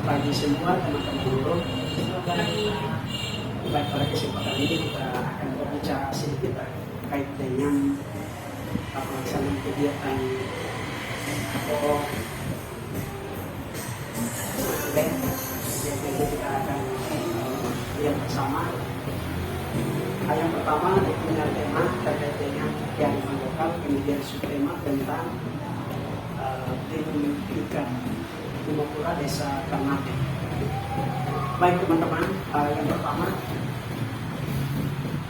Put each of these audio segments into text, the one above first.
pagi semua teman-teman guru. Baik, pada kesempatan ini kita akan berbicara sedikit terkait dengan pelaksanaan kegiatan atau jadi kita akan lihat bersama. Yang pertama punya tema terkait dengan kegiatan lokal, kemudian subtema tentang pendidikan Timopura Desa Ternate. Baik teman-teman, yang pertama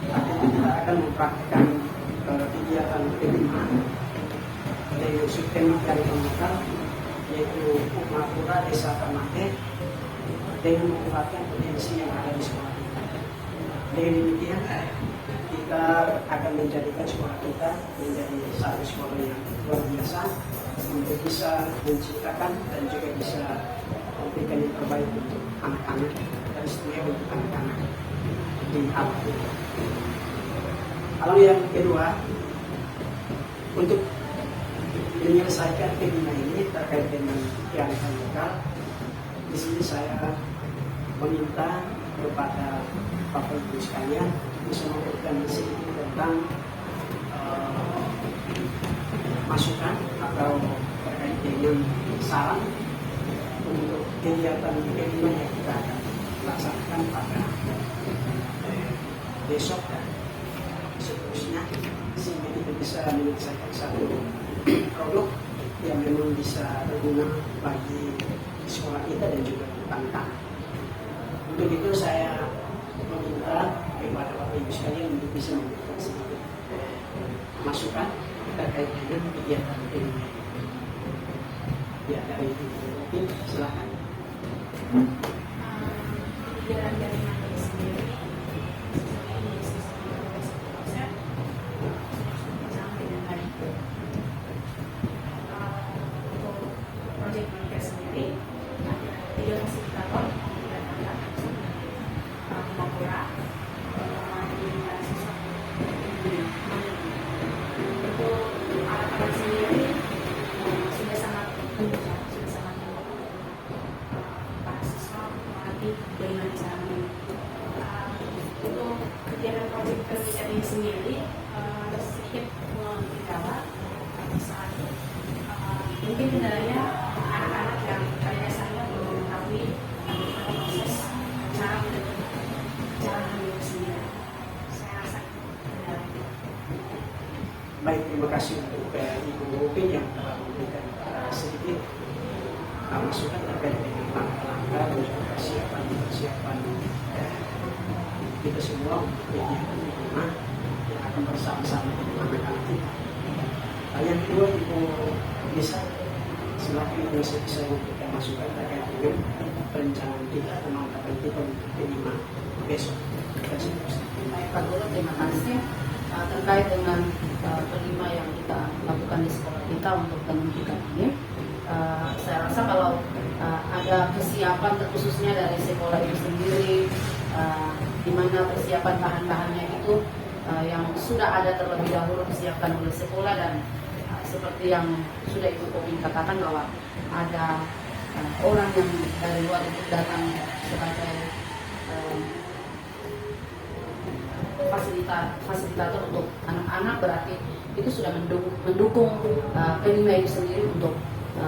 kita akan mempraktikkan kegiatan kelima dari subtema kearifan lokal, yaitu Timopura Desa Ternate dengan memanfaatkan potensi yang ada di sekolah kita. Dengan demikian kita akan menjadikan sekolah kita menjadi satu sekolah yang luar biasa untuk bisa menciptakan dan juga bisa memberikan yang terbaik untuk anak-anak dan istimewa untuk anak-anak di alam kita. Lalu yang kedua, untuk menyelesaikan tema ini terkait dengan kearifan lokal, di sini saya meminta kepada Bapak Ibu sekalian bisa memberikan sedikit tentang masukan atau terkait dengan saran untuk kegiatan kelima yang kita akan laksanakan pada besok dan seterusnya, sehingga kita bisa menyelesaikan satu produk yang memang bisa berguna bagi sekolah kita dan juga anak-anak. Untuk itu saya meminta kepada Bapak Ibu sekalian untuk bisa memberikan sedikit masukan terkait dengan kegiatan ini. Ya, dari mungkin silakan. Kegiatan dari Mandi sendiri untuk proyek Mandi sendiri ada 3 fasilitator dan ada Timopura untuk alat-alat sendiri sudah sangat para siswa mengerti bagaimana caranya. Untuk kegiatan proyek pendidikan ini sendiri sedikit kendala saat mungkin kendalanya anak-anak yang pada dasarnya belum mengetahui proses cara hamil sendiri. Saya rasa kendala itu. Baik, terima kasih untuk Ibu Upin yang telah memberikan sedikit masukan terkait dengan langkah-langkah dan juga persiapan kita semua untuk kegiatan kelima yang akan bersama-sama dengan anak-anak kita. Yang kedua, Ibu bisa silakan bisa memberikan masukan terkait dengan perencanaan kita atau mantapkan kita untuk kelima besok. Baik Pak Guru, terima kasih. Terkait dengan kelima yang kita lakukan di sekolah kita untuk pendidikan ini, saya rasa kalau ada kesiapan khususnya dari sekolah itu sendiri, di mana persiapan bahan-bahannya itu yang sudah ada terlebih dahulu disiapkan oleh sekolah, dan seperti yang sudah Ibu Popin katakan bahwa ada orang yang dari luar itu datang sebagai fasilitator untuk anak-anak, berarti itu sudah mendukung kelima itu sendiri untuk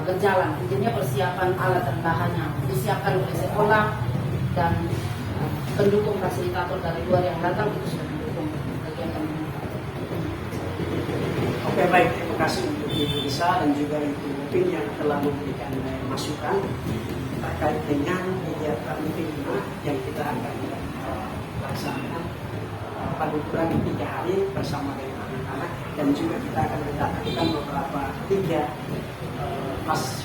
berjalan. Intinya persiapan alat dan bahannya disiapkan oleh sekolah, dan pendukung fasilitator dari luar yang datang itu sudah mendukung kegiatan ini. Oke, baik, terima kasih untuk Ibu Lisa dan juga Ibu Upin yang telah memberikan masukan terkait dengan kegiatan kelima yang kita akan laksanakan pada kurang 3 hari bersama dengan anak-anak, dan juga kita akan mendatangkan beberapa 3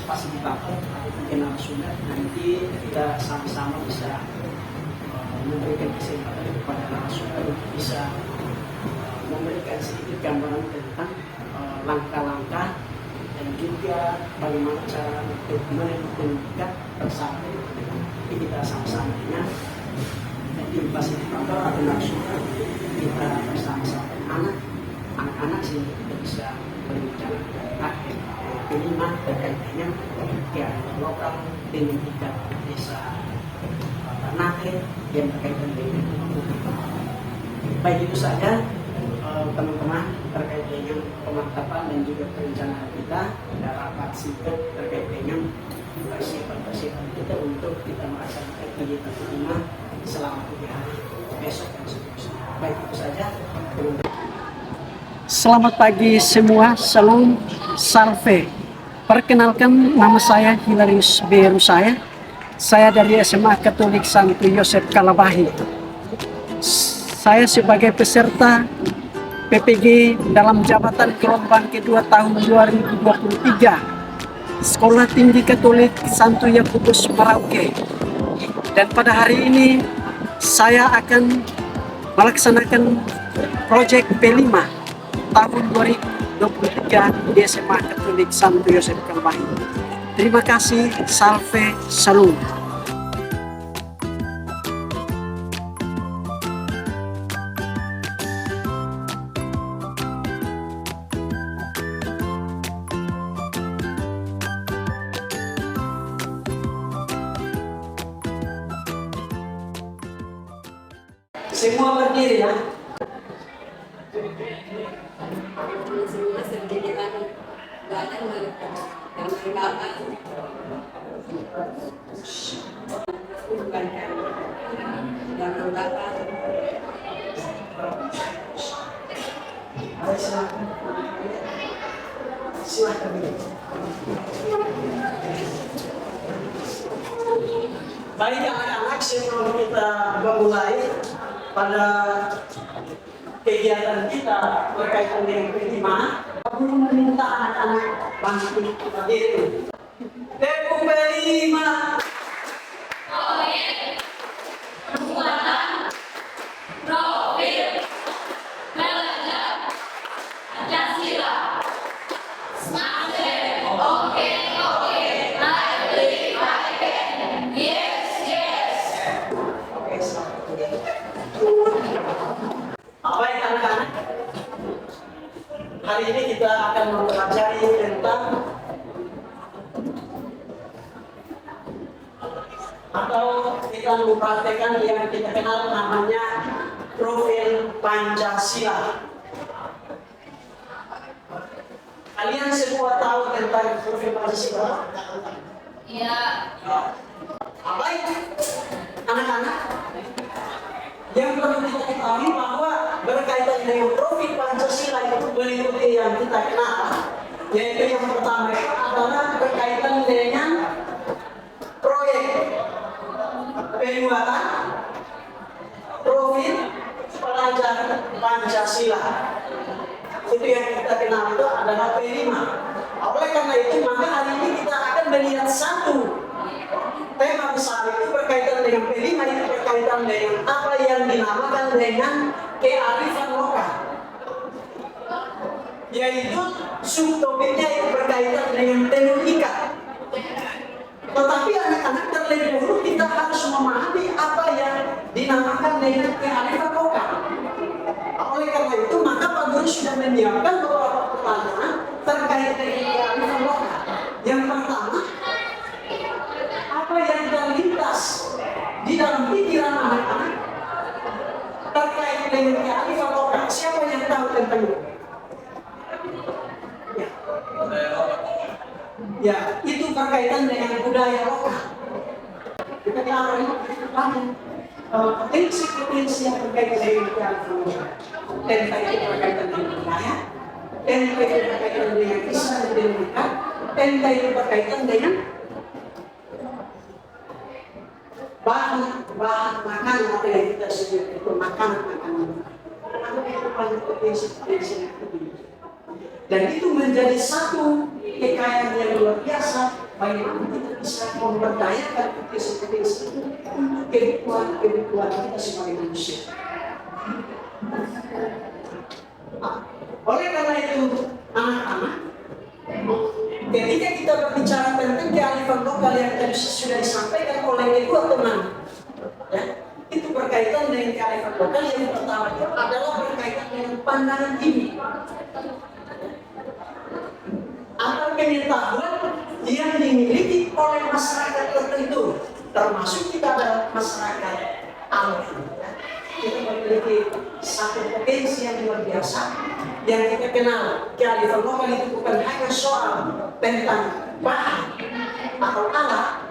fasilitator atau 3 narasumber. Nanti kita sama-sama bisa memberikan kesempatan kepada narasumber untuk bisa memberikan sedikit gambaran tentang langkah-langkah dan juga bagaimana cara untuk menentukan bersama kita sama-sama dengan tim fasilitator atau narasumber kita bersama-sama anak-anak sehingga kita bisa berbicara kelima terkait dengan kegiatan lokal pendidikan desa Ternate yang berkaitan dengan baik itu saja teman-teman terkait dengan pemantapan dan juga perencanaan kita ada rapat singkat terkait dengan persiapan kita untuk kita melaksanakan kegiatan kelima selama 3 hari besok dan seterusnya. Baik itu saja. Selamat pagi semua, salam salve. Perkenalkan, nama saya Hilarius B. Rusaya. Saya dari SMA Katolik Santo Yosef Kalabahi. Saya sebagai peserta PPG dalam jabatan gelombang kedua tahun 2023 Sekolah Tinggi Katolik Santo Yakobus Merauke. Dan pada hari ini saya akan melaksanakan proyek P5 tahun 2023 di SMA Katolik Santo Yosef Kalabahi. Terima kasih, salve, salam. Semua berdiri ya. Semua sendiri lagi. Banyak mereka yang berbakat. Bukan yang berbakat. Silakan. Silakan. Baik anak-anak, sebelum kita memulai pada kegiatan kita berkaitan dengan kelima, aku meminta anak-anak bangkit berdiri. Tepuk kelima. Proyek Kekuatan Profil Belajar Pancasila. Smile. Oke. Yes. Oke, selamat. Baik anak-anak, hari ini kita akan mempelajari tentang atau kita mempraktekkan yang kita kenal namanya profil Pancasila. Kalian semua tahu tentang profil Pancasila? Iya. Baik anak-anak, yang perlu kita ketahui bahwa berkaitan dengan profil Pancasila itu meliputi yang kita kenal, yaitu yang pertama itu adalah berkaitan dengan proyek pembuatan profil pelajar Pancasila. Itu yang kita kenal itu adalah P5. Oleh karena itu maka hari ini kita akan melihat satu tema besar itu berkaitan dengan P5 itu berkaitan dengan apa yang dinamakan dengan kearifan lokal, yaitu subtopiknya itu berkaitan dengan tenun ikat. Tetapi anak-anak terlebih dahulu kita harus memahami apa yang dinamakan dengan kearifan lokal. Oleh karena itu maka Pak Guru sudah menyiapkan beberapa pertanyaan terkait dengan kearifan lokal. Yang pertama, apa yang terlintas di dalam pikiran anak-anak terkait dengan kearifan lokal? Siapa yang tahu tentang itu? Ya, itu berkaitan dengan budaya lokal. Kita tahu potensi-potensi yang berkaitan dengan kearifan lokal. Tentang itu berkaitan dengan budaya, tentang itu berkaitan dengan kisah dan dinamika, tentang itu berkaitan dengan bahan makanan atau yang kita sebut itu makanan. Itu banyak potensi yang lebih. Dan itu menjadi satu kekayaan yang luar biasa bagaimana kita bisa memberdayakan potensi-potensi itu untuk kebutuhan kita sebagai manusia. Oleh karena itu anak-anak, ketika kita berbicara tentang kearifan lokal yang tadi sudah disampaikan oleh kedua teman, ya, itu berkaitan dengan kearifan lokal. Yang pertama itu adalah berkaitan dengan pandangan ini atau pengetahuan yang dimiliki oleh masyarakat tertentu. termasuk kita adalah masyarakat alam. Ya. Kita memiliki satu potensi yang luar biasa yang kita kenal. Kearifan lokal itu bukan hanya soal tentang bahan atau alat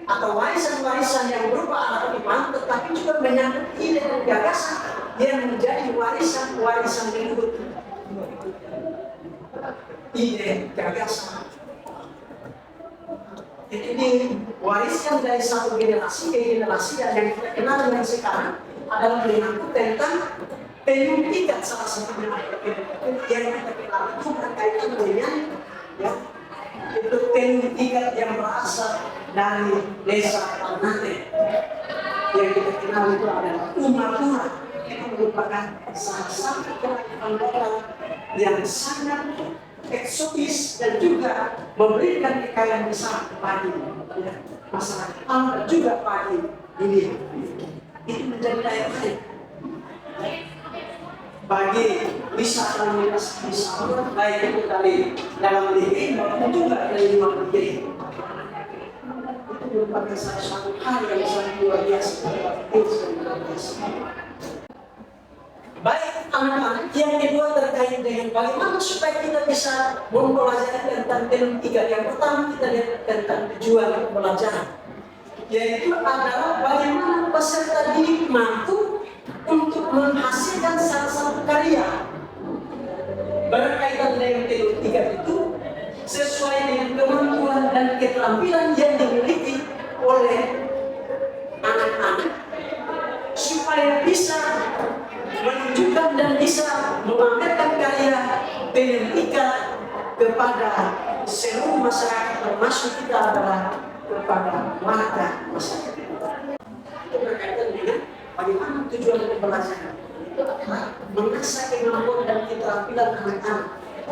atau warisan-warisan yang berupa alat iman, tetapi juga menyangkut ide dan gagasan yang menjadi warisan-warisan leluhur. Ide, gagasan. Ini warisan dari satu generasi ke generasi yang kita kenal dengan sekarang adalah menyangkut tentang tenun ikat, salah satu yang kita kenal itu berkaitan dengan ya, itu tenun ikat yang berasal dari desa Ternate. Yang kita kenal itu adalah Umatura. Itu merupakan salah satu kearifan lokal yang sangat eksotis dan juga memberikan kekayaan besar bagi ya, masyarakat alam dan juga bagi dunia. Itu menjadi daya tarik bagi wisata baik itu dari dalam negeri maupun juga dari luar negeri. Itu merupakan salah satu hal yang sangat luar biasa. Baik anak-anak, yang kedua terkait dengan bagaimana supaya kita bisa mempelajari tentang tenun ikat. Yang pertama kita lihat tentang tujuan pembelajaran, yaitu adalah bagaimana peserta didik mampu untuk menghasilkan salah satu karya berkaitan dengan tenun ikat itu sesuai dengan kemampuan dan keterampilan yang dimiliki oleh anak-anak, supaya bisa menunjukkan dan bisa memamerkan karya tenun ikat kepada seluruh masyarakat, termasuk kita adalah kepada warga masyarakat. Itu berkaitan dengan bagaimana tujuan pembelajaran itu adalah mengasah kemampuan dan keterampilan anak-anak,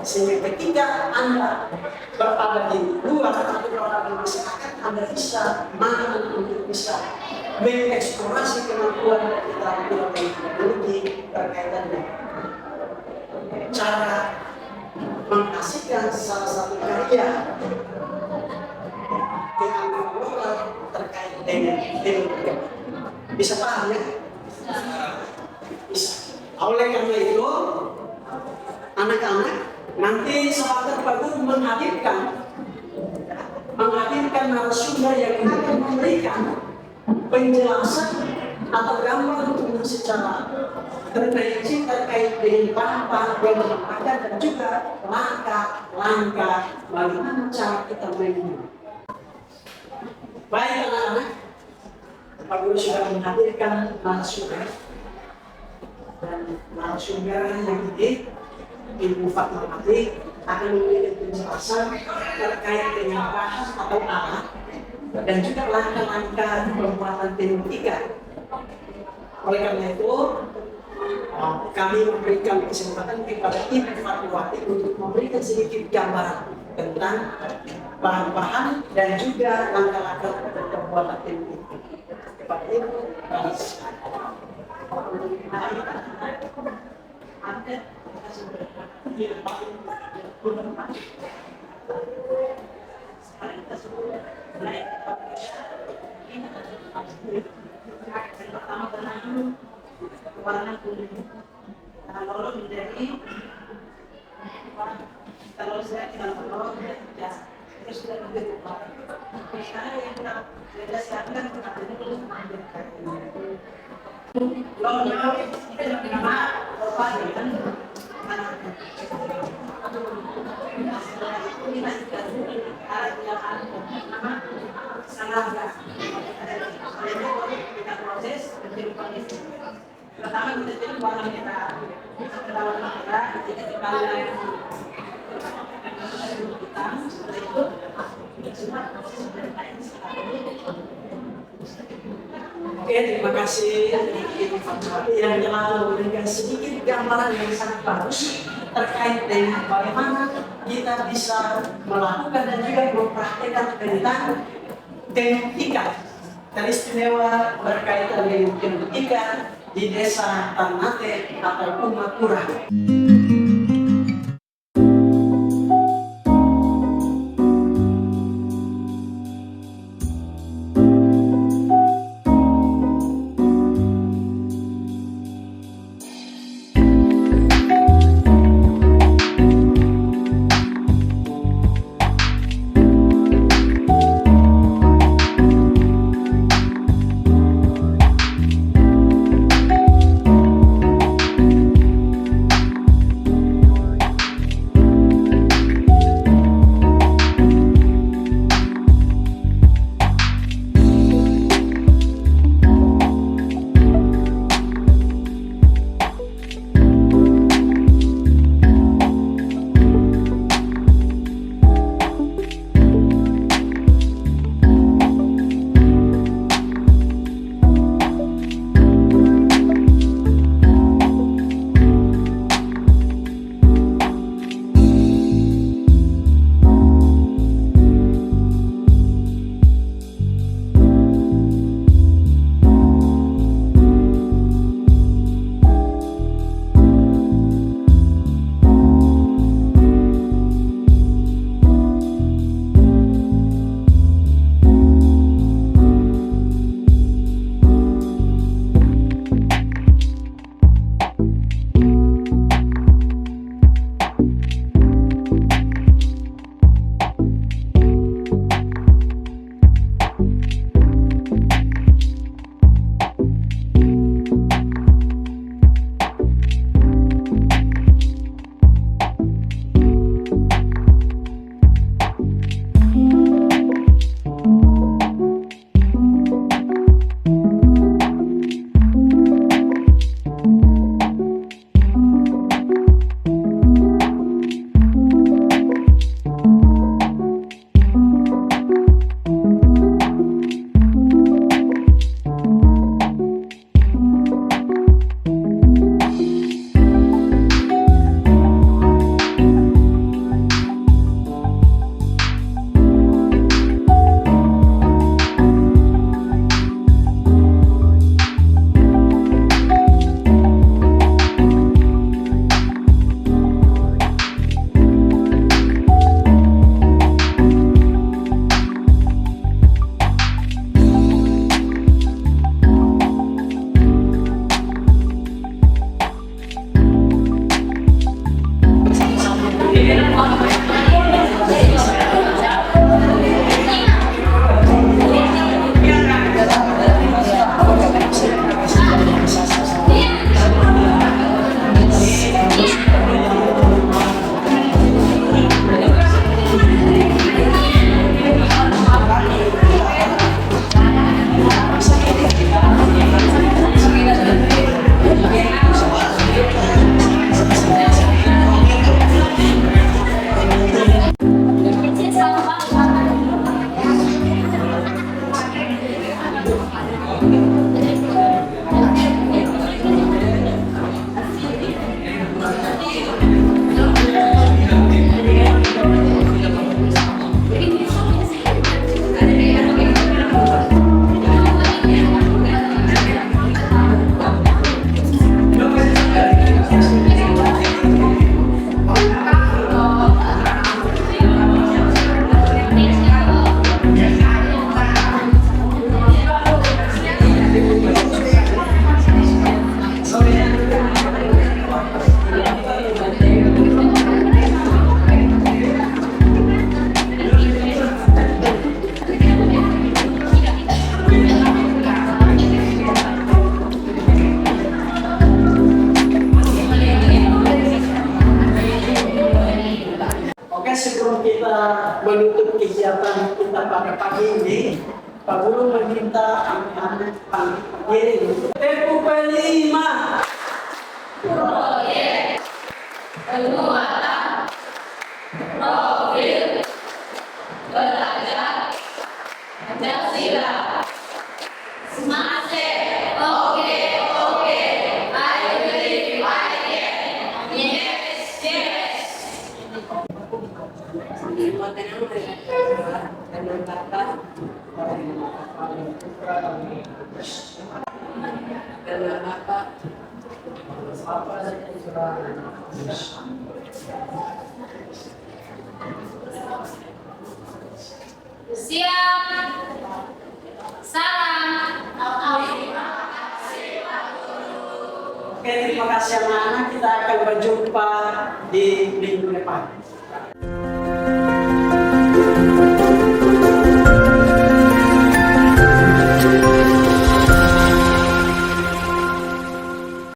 sehingga ketika Anda berada di luar atau berada di masyarakat, Anda bisa mampu untuk bisa mengeksplorasi kemampuan dan keterampilan yang dimiliki berkaitan dengan cara menghasilkan salah satu karya kearifan lokal terkait dengan tenun ikat. Bisa paham ya? Bisa. Oleh karena itu, anak-anak nanti sahabat Pak Guru menghadirkan narasumber yang akan memberikan penjelasan atau gambaran secara terperinci terkait dengan bahan-bahan yang menggunakan dan juga langkah-langkah bagaimana cara kita menenun. Baik anak-anak, Pak Guru sudah menghadirkan narasumber, dan narasumber yang ini Ibu Fatmawati akan memberikan penjelasan terkait dengan bahan atau alat dan juga langkah-langkah pembuatan tenun ikat. Oleh karena itu, kami memberikan kesempatan kepada Ibu Fatmawati untuk memberikan sedikit gambaran tentang bahan-bahan dan juga langkah-langkah pembuatan tenun ikat. Kepada Ibu, warna kuning. Kalau menjadi kalau saya kalau ya terus sudah menjadi karena yang kita beda siapkan kita belum kalau kita nama apa dengan pertama kita jadi warna merah, warna merah kita dipandang hitam, setelah itu Oke, terima kasih Ibu Fatmawati yang telah memberikan sedikit gambaran yang sangat bagus terkait dengan bagaimana kita bisa melakukan dan juga mempraktikkan tentang tenun ikat dan istimewa berkaitan dengan tenun ikat di desa Ternate atau Umatura. kapag hindi, pagulo meminta ang anak panggiling. Tempo palima! Proyek penguatan profil belajar Pancasila. Masih oke. I believe I can. Yes, yes. Siap. Salam. Oke, terima kasih anak-anak. Kita akan berjumpa di minggu depan.